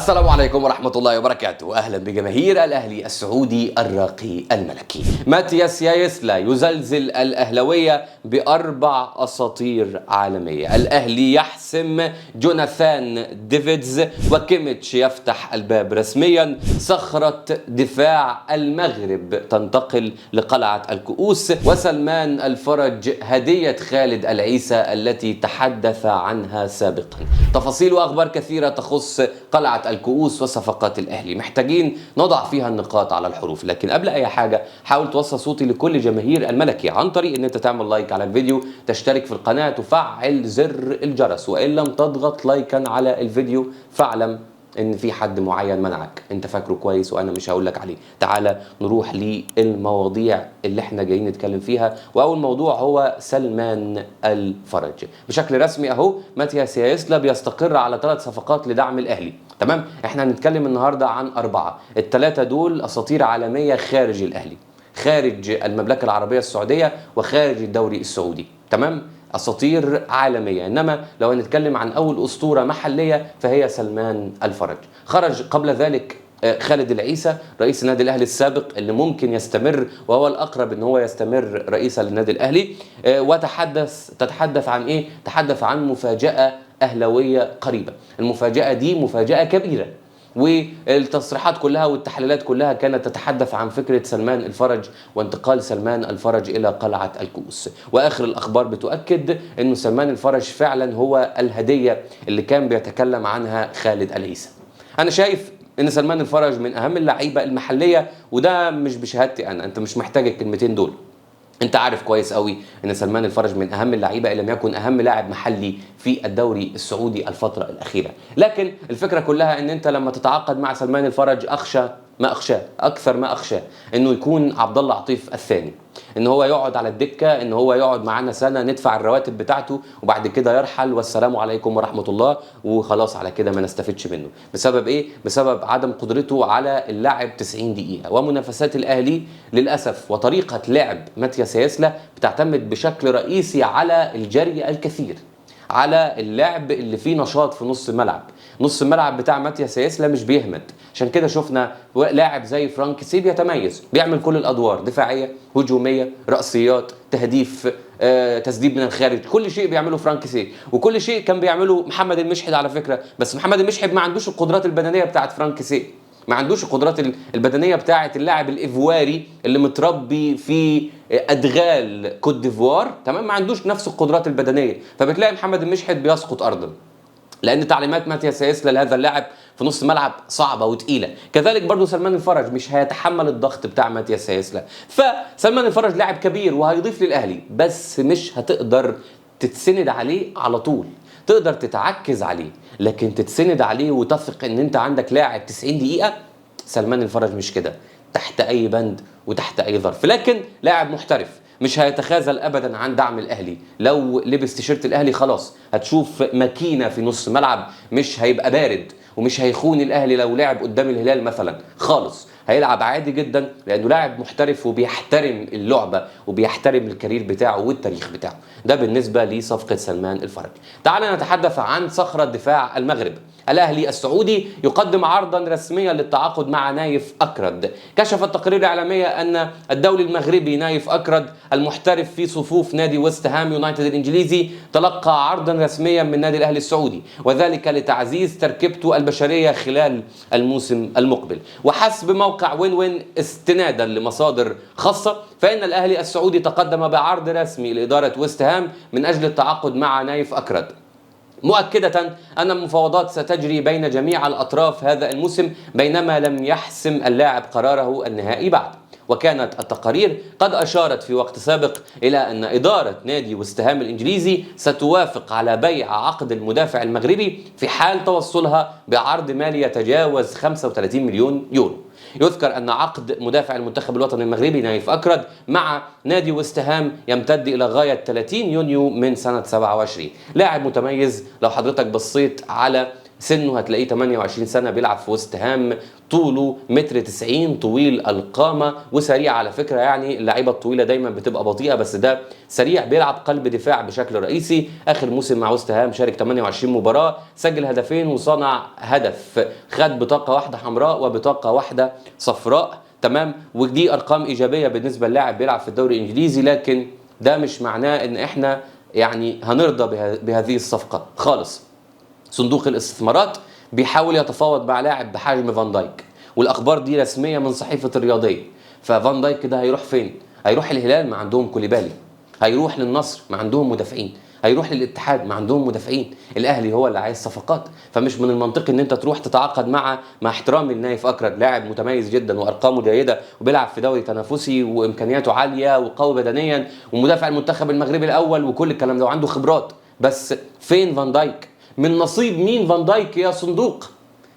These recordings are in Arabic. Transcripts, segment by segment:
السلام عليكم ورحمة الله وبركاته. أهلا بجماهير الأهلي السعودي الراقي الملكي. ماتياس يايسلا يزلزل الأهلوية بأربع أساطير عالمية. الأهلي يحسم جوناثان ديفيدز، وكيميتش يفتح الباب رسميا. صخرة دفاع المغرب تنتقل لقلعة الكؤوس، وسلمان الفرج هدية خالد العيسى التي تحدث عنها سابقا. تفاصيل وأخبار كثيرة تخص قلعة الكؤوس وصفقات الأهلي، محتاجين نضع فيها النقاط على الحروف. لكن قبل أي حاجة حاول توصل صوتي لكل جماهير الملكي عن طريق إن أنت تعمل لايك على الفيديو، تشترك في القناة، تفعل زر الجرس. وإن لم تضغط لايكا على الفيديو فاعلم ان في حد معين منعك انت فاكره كويس وانا مش هقول لك عليه. تعالى نروح للمواضيع اللي احنا جايين نتكلم فيها، واول موضوع هو سلمان الفرج. بشكل رسمي اهو ماتياس يايسلا بيستقر على 3 صفقات لدعم الاهلي. تمام، احنا هنتكلم النهارده عن 4. ال3 دول اساطير عالميه خارج الاهلي، خارج المملكه العربيه السعوديه وخارج الدوري السعودي. تمام، اساطير عالميه. انما لو هنتكلم عن اول اسطوره محليه فهي سلمان الفرج. خرج قبل ذلك خالد العيسى رئيس النادي الاهلي السابق، اللي ممكن يستمر وهو الاقرب ان هو يستمر رئيسا للنادي الاهلي. تتحدث عن ايه؟ تحدث عن مفاجاه اهلاويه قريبه. المفاجاه دي مفاجاه كبيره، والتصريحات كلها والتحليلات كلها كانت تتحدث عن فكرة سلمان الفرج وانتقال سلمان الفرج إلى قلعة الكؤوس. وآخر الأخبار بتؤكد أن سلمان الفرج فعلا هو الهدية اللي كان بيتكلم عنها خالد العيسى. أنا شايف أن سلمان الفرج من أهم اللعيبة المحلية، وده مش بشهادتي أنا، أنت مش محتاج الكلمتين دول. انت عارف كويس قوي ان سلمان الفرج من اهم اللعيبه ان لم يكن اهم لاعب محلي في الدوري السعودي الفتره الاخيره. لكن الفكره كلها ان انت لما تتعاقد مع سلمان الفرج اكثر ما اخشاه انه يكون عبد الله عطيف الثاني، ان هو يقعد على الدكه، ان هو يقعد معانا سنه ندفع الرواتب بتاعته وبعد كده يرحل والسلام عليكم ورحمه الله وخلاص على كده ما نستفدش منه. بسبب ايه؟ بسبب عدم قدرته على اللعب 90 دقيقه. ومنافسات الاهلي للاسف وطريقه لعب ماتياس يايسلا بتعتمد بشكل رئيسي على الجري الكثير، على اللعب اللي فيه نشاط في نص الملعب. نص الملعب بتاع ماتياس يايسلا مش بيهمد، عشان كده شفنا لاعب زي فرانكيسي بيتميز، بيعمل كل الادوار، دفاعيه، هجوميه، رأسيات، تهديف، تسديد من الخارج، كل شيء بيعمله فرانكيسي، وكل شيء كان بيعمله محمد المشحد على فكره. بس محمد المشحد ما عندوش القدرات البدنيه بتاعت فرانكيسي، ما عندوش القدرات البدنيه بتاعه اللاعب الايفواري اللي متربي في ادغال كوت ديفوار. تمام، ما عندوش نفس القدرات البدنيه، فبتلاقي محمد المشحد بيسقط ارضا لان تعليمات ماتياس يايسلا لهذا اللاعب في نص ملعب صعبه وتقيله. كذلك برضو سلمان الفرج مش هيتحمل الضغط بتاع ماتياس يايسلا. فسلمان الفرج لاعب كبير وهيضيف للاهلي، بس مش هتقدر تتسند عليه على طول. تقدر تتعكز عليه، لكن تتسند عليه وتثق ان انت عندك لاعب 90 دقيقه، سلمان الفرج مش كده، تحت اي بند وتحت اي ظرف. لكن لاعب محترف مش هيتخاذل ابدا عن دعم الاهلي. لو لبس تيشيرت الاهلي خلاص هتشوف ماكينه في نص ملعب، مش هيبقى بارد ومش هيخون الاهلي لو لعب قدام الهلال مثلا خالص. هيلعب عادي جدا لانه لاعب محترف وبيحترم اللعبه وبيحترم الكارير بتاعه والتاريخ بتاعه. ده بالنسبه لصفقه سلمان الفرج. تعال نتحدث عن صخره دفاع المغرب. الاهلي السعودي يقدم عرضا رسميا للتعاقد مع نايف اكرد. كشفت تقارير اعلاميه ان الدولي المغربي نايف اكرد المحترف في صفوف نادي ويست هام يونايتد الانجليزي تلقى عرضا رسميا من نادي الاهلي السعودي، وذلك لتعزيز تركيبته البشريه خلال الموسم المقبل. وحسب موقع وين وين استنادا لمصادر خاصه فان الاهلي السعودي تقدم بعرض رسمي لاداره ويست هام من اجل التعاقد مع نايف اكرد، مؤكدة أن المفاوضات ستجري بين جميع الأطراف هذا الموسم، بينما لم يحسم اللاعب قراره النهائي بعد. وكانت التقارير قد أشارت في وقت سابق إلى أن إدارة نادي ويست هام الإنجليزي ستوافق على بيع عقد المدافع المغربي في حال توصلها بعرض مالي يتجاوز 35 مليون يورو. يذكر أن عقد مدافع المنتخب الوطني المغربي نايف أكرد مع نادي ويست هام يمتد إلى غاية 30 يونيو من سنة 27. لاعب متميز، لو حضرتك بصيت على سنه هتلاقيه 28 سنة، بيلعب في وست هام، طوله 1.90 متر، طويل القامة وسريع على فكرة. يعني اللعيبة الطويلة دايما بتبقى بطيئة، بس ده سريع، بيلعب قلب دفاع بشكل رئيسي. آخر موسم مع وست هام شارك 28 مباراة، سجل هدفين وصنع هدف، خد بطاقة واحدة حمراء وبطاقة واحدة صفراء. تمام، ودي أرقام إيجابية بالنسبة للاعب بيلعب في الدوري الإنجليزي، لكن ده مش معناه إن إحنا يعني هنرضى بهذه الصفقة خالص. صندوق الاستثمارات بيحاول يتفاوض مع لاعب بحجم فان دايك، والاخبار دي رسميه من صحيفه الرياضيه. ففان دايك ده هيروح فين؟ هيروح الهلال، ما عندهم كوليبالي. هيروح للنصر، ما عندهم مدافعين. هيروح للاتحاد، ما عندهم مدافعين. الاهلي هو اللي عايز صفقات، فمش من المنطقي ان انت تروح تتعاقد مع احترامي لنايف اكرد، لاعب متميز جدا وارقامه جيده وبيلعب في دوري تنافسي وامكانياته عاليه وقوي بدنيا ومدافع المنتخب المغربي الاول وكل الكلام ده وعنده خبرات. بس فين فان دايك؟ من نصيب مين فان دايك يا صندوق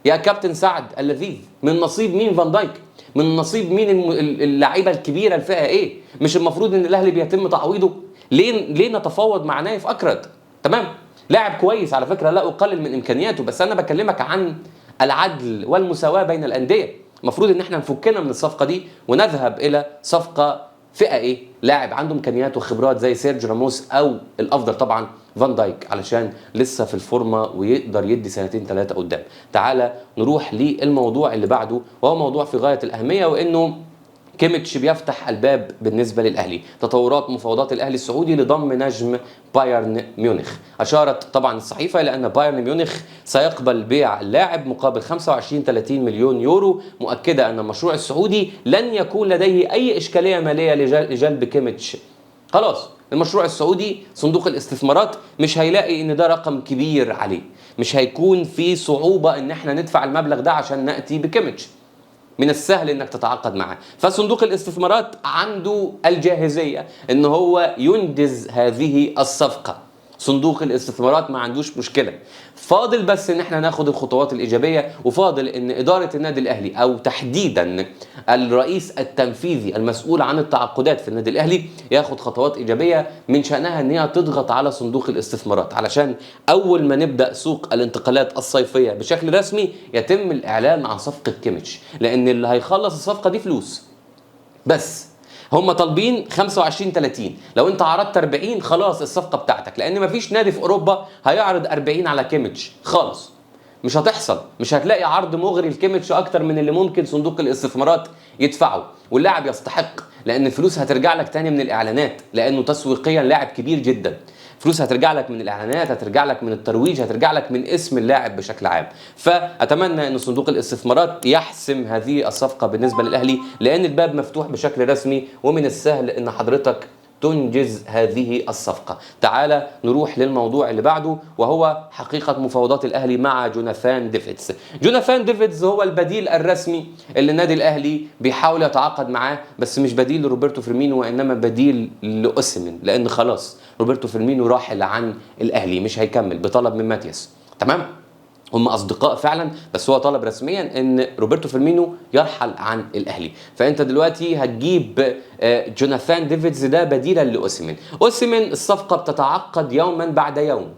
يا كابتن سعد اللذيذ؟ من نصيب مين فان دايك؟ من نصيب مين اللعيبه الكبيره الفئه ايه؟ مش المفروض ان الاهلي بيتم تعويضه؟ ليه نتفاوض مع نايف اكرد؟ تمام، لاعب كويس على فكره، لا اقلل من امكانياته، بس انا بكلمك عن العدل والمساواه بين الانديه. المفروض ان احنا نفكنا من الصفقه دي ونذهب الى صفقه فئه ايه؟ لاعب عنده امكانيات وخبرات زي سيرجيو راموس، او الافضل طبعا فان دايك، علشان لسه في الفورمه ويقدر يدي سنتين ثلاثه قدام. تعالى نروح للموضوع اللي بعده، وهو موضوع في غايه الاهميه، وانه كيميتش بيفتح الباب بالنسبه للاهلي. تطورات مفاوضات الاهلي السعودي لضم نجم بايرن ميونخ. اشارت طبعا الصحيفه الى ان بايرن ميونخ سيقبل بيع اللاعب مقابل 25-30 مليون يورو، مؤكده ان المشروع السعودي لن يكون لديه اي اشكاليه ماليه لجلب كيميتش. خلاص، المشروع السعودي صندوق الاستثمارات مش هيلاقي ان ده رقم كبير عليه، مش هيكون في صعوبه ان احنا ندفع المبلغ ده عشان ناتي بكيميتش، من السهل انك تتعاقد معه. فصندوق الاستثمارات عنده الجاهزيه ان هو ينجز هذه الصفقه. صندوق الاستثمارات ما عندوش مشكله، فاضل بس ان احنا ناخد الخطوات الايجابيه، وفاضل ان اداره النادي الاهلي او تحديدا الرئيس التنفيذي المسؤول عن التعاقدات في النادي الاهلي ياخد خطوات ايجابيه من شانها ان هي تضغط على صندوق الاستثمارات، علشان اول ما نبدا سوق الانتقالات الصيفيه بشكل رسمي يتم الاعلان عن صفقه كيميتش، لان اللي هيخلص الصفقه دي فلوس بس. هم طالبين 25-30، لو انت عرضت 40 خلاص الصفقه بتاعتك، لان مفيش نادي في اوروبا هيعرض 40 على كيميتش خالص، مش هتحصل. مش هتلاقي عرض مغري لكيميتش اكتر من اللي ممكن صندوق الاستثمارات يدفعه، واللاعب يستحق، لان الفلوس هترجع لك تاني من الاعلانات، لانه تسويقيا لاعب كبير جدا. فلوس هترجع لك من الاعلانات، هترجع لك من الترويج، هترجع لك من اسم اللاعب بشكل عام. فاتمنى ان صندوق الاستثمارات يحسم هذه الصفقه بالنسبه للاهلي، لان الباب مفتوح بشكل رسمي، ومن السهل ان حضرتك تنجز هذه الصفقة. تعال نروح للموضوع اللي بعده، وهو حقيقة مفاوضات الأهلي مع جوناثان ديفيدز. جوناثان ديفيدز هو البديل الرسمي اللي النادي الأهلي بيحاول يتعاقد معاه، بس مش بديل لروبرتو فيرمينو وإنما بديل لأوسيمين، لأن خلاص روبرتو فيرمينو راحل عن الأهلي، مش هيكمل بطلب من ماتياس. تمام؟ هم اصدقاء فعلا، بس هو طلب رسميا ان روبرتو فيرمينو يرحل عن الاهلي. فانت دلوقتي هتجيب جوناثان ديفيدز ده بديلا لاوسيمين. اوسيمين الصفقه بتتعقد يوما بعد يوم،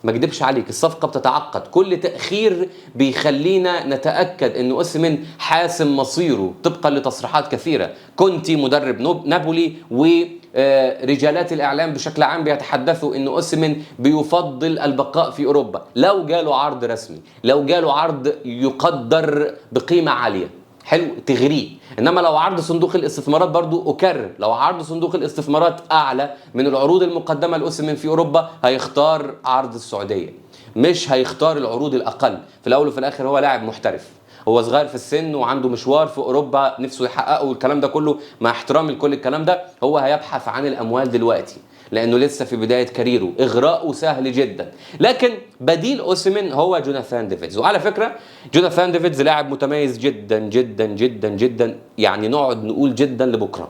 ما اكدبش عليك، الصفقه بتتعقد، كل تاخير بيخلينا نتاكد ان اوسيمين حاسم مصيره طبقا لتصريحات كثيره. كونتي مدرب نابولي ورجالات الاعلام بشكل عام بيتحدثوا ان اوسيمين بيفضل البقاء في اوروبا لو جاله عرض رسمي، لو جاله عرض يقدر بقيمه عاليه حلو تغريه. انما لو عرض صندوق الاستثمارات، برضو اكرر، لو عرض صندوق الاستثمارات اعلى من العروض المقدمه لاوسيمين في اوروبا هيختار عرض السعوديه، مش هيختار العروض الاقل. في الاول وفي الاخر هو لاعب محترف، هو صغير في السن وعنده مشوار في اوروبا نفسه يحققه، والكلام ده كله مع احترامي لكل الكلام ده، هو هيبحث عن الاموال دلوقتي لانه لسه في بدايه كاريره، اغراءه سهل جدا. لكن بديل اوسيمين هو جوناثان ديفيدز. وعلى فكره جوناثان ديفيدز لاعب متميز جدا جدا جدا جدا، يعني نقعد نقول جدا لبكره،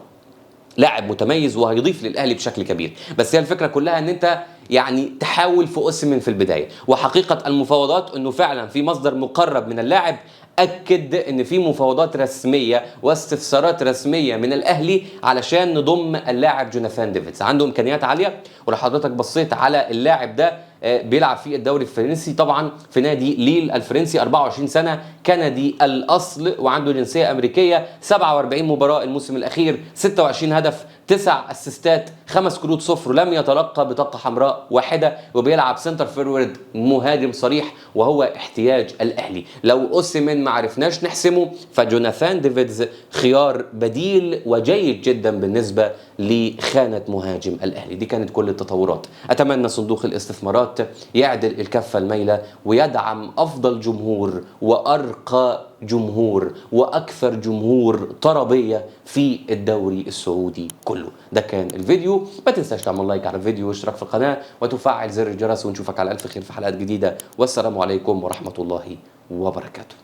لاعب متميز وهيضيف للاهلي بشكل كبير. بس هي الفكره كلها ان انت يعني تحاول في اوسيمين في البدايه. وحقيقه المفاوضات انه فعلا في مصدر مقرب من اللاعب اكد ان في مفاوضات رسميه واستفسارات رسميه من الاهلي علشان نضم اللاعب جوناثان ديفيدز. عنده امكانيات عاليه، ولو حضرتك بصيت على اللاعب ده بيلعب في الدوري الفرنسي، طبعا في نادي ليل الفرنسي، 24 سنة، كندي الأصل وعنده جنسية أمريكية. 47 مباراة الموسم الأخير، 26 هدف، 9 اسيستات، 5 كروت صفر، لم يتلقى بطاقة حمراء واحدة، وبيلعب سنتر فورورد، مهاجم صريح، وهو احتياج الأهلي. لو أوسيمين ما عرفناش نحسمه، فجوناثان ديفيدز خيار بديل وجيد جدا بالنسبة لخانة مهاجم الأهلي. دي كانت كل التطورات. أتمنى صندوق الاستثمارات يعدل الكفة الميلة ويدعم أفضل جمهور وأرقى جمهور وأكثر جمهور طربية في الدوري السعودي كله. ده كان الفيديو. ما تنساش تعمل لايك على الفيديو واشتراك في القناة وتفعل زر الجرس، ونشوفك على ألف خير في حلقات جديدة، والسلام عليكم ورحمة الله وبركاته.